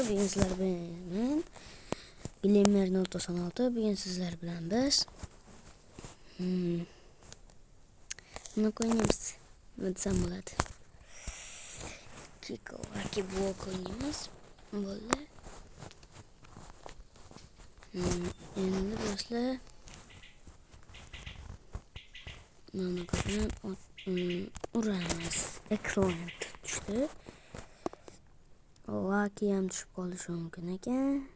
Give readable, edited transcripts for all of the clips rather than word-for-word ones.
Bugün sizler bilen Glimmer Note 96. Bugün sizler bilen biz bunu oynayamiz. Ne desem bo'ladi. Kiko'ga blok oynayamiz. Bo'ldi. Endi do'stlar mana bilan uramiz. Excellent tushdi. Lucky ham tushib qolishi mumkin ekan.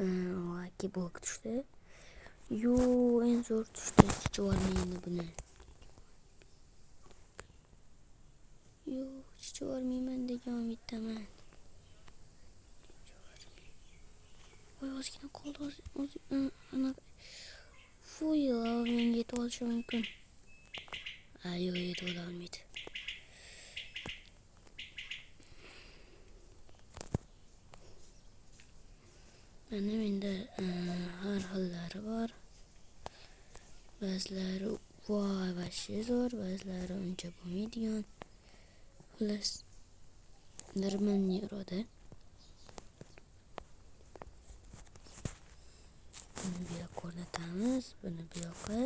Lucky blok tushdi. Yo, en zo'r tushdi. Chiqarmaydi buni. Yo, chiqarmayman degan umiddaman. Voy, ozgina qoldi. Ana Fuya, menga yetib olishi mumkin. Yo'q, yetib olmaydi. Mana menda har xillari bor. Ba'zilari voy vashi zo'r, ba'zilari uncha bo'lmaydigan. Xullas, normalniy uradi. Buni bu yoqqa o'rnatamiz, buni bu yoqqa.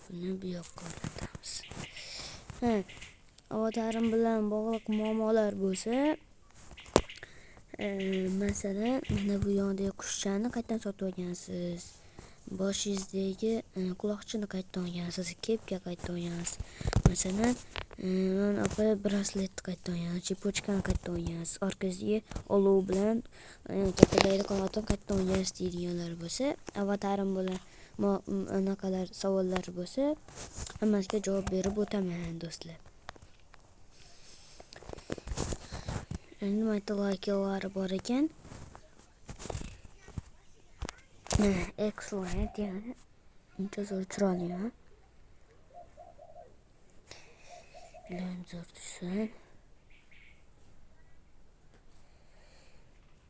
Buni bu yoqqa o'rnatamiz. Avatarim bilan bog'liq muammolar bo'lsa, masalan, mana bu yondagi qushchani qayerdan sotib olgansiz? Boshingizdagi quloqchini qayerdan olgansiz? Kepka qayerdan olgansiz? Masalan, mana bu brasletni qayerdan olgansiz? Chipochkani qayerdan olgansiz? Orqasiga olov bilan kattadagi qanotni qayerdan olgansiz deydiganlar bo'lsa, avatarim bilan anaqalar savollar bo'lsa, hammasiga javob berib o'taman do'stlar. Endi mayda laykalari bor ekan. Excellent yani. Uncha zo'r chiroyli. Bilan zo'r tushsin.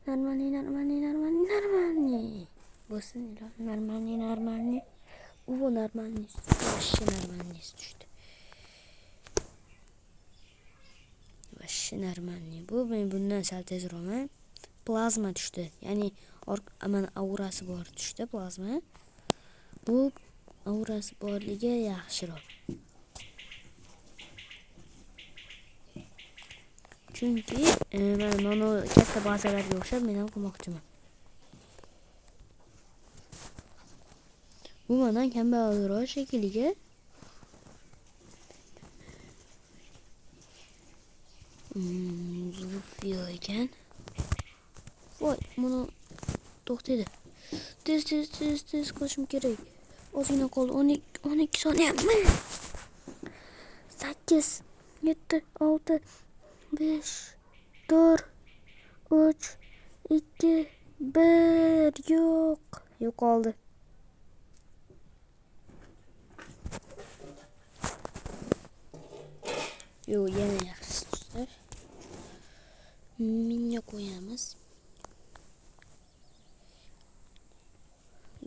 Normalniy. Bo'lsin, normalniy. U normalniy. Vashi normalniy tushdi. Vashi normalniy. Bu men bundan sal tezroqman. Plazma tushdi. Ya'ni aman aurasi bor tushdi plazma. Bu aurasi borligi yaxshiroq. Chunki mana katta bazalarga o'xshab men ham qilmoqchiman. Bu mendan kambag'alroq shekilliga. Zulfiya ekan. Voy, buni to'xtaydi. Tez qilishim kerak. Ozgina qoldi. 12 soniya. 8 7 6 5 4 3 2 1 yo'qoldi. Yo'q, yana yaxshi tushdi. Minga qo'yamiz.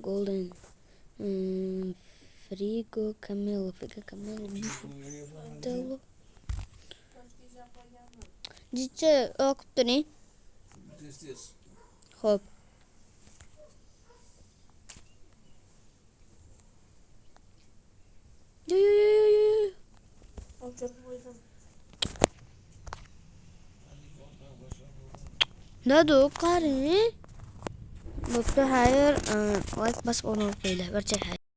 Golden Frigo Camelo Dello. Jicha o'qib turing. Xo'p. Yo. Dadu qari. Bo'pti, xayr. Like bosib o'rnab qo'yinglar. Barcha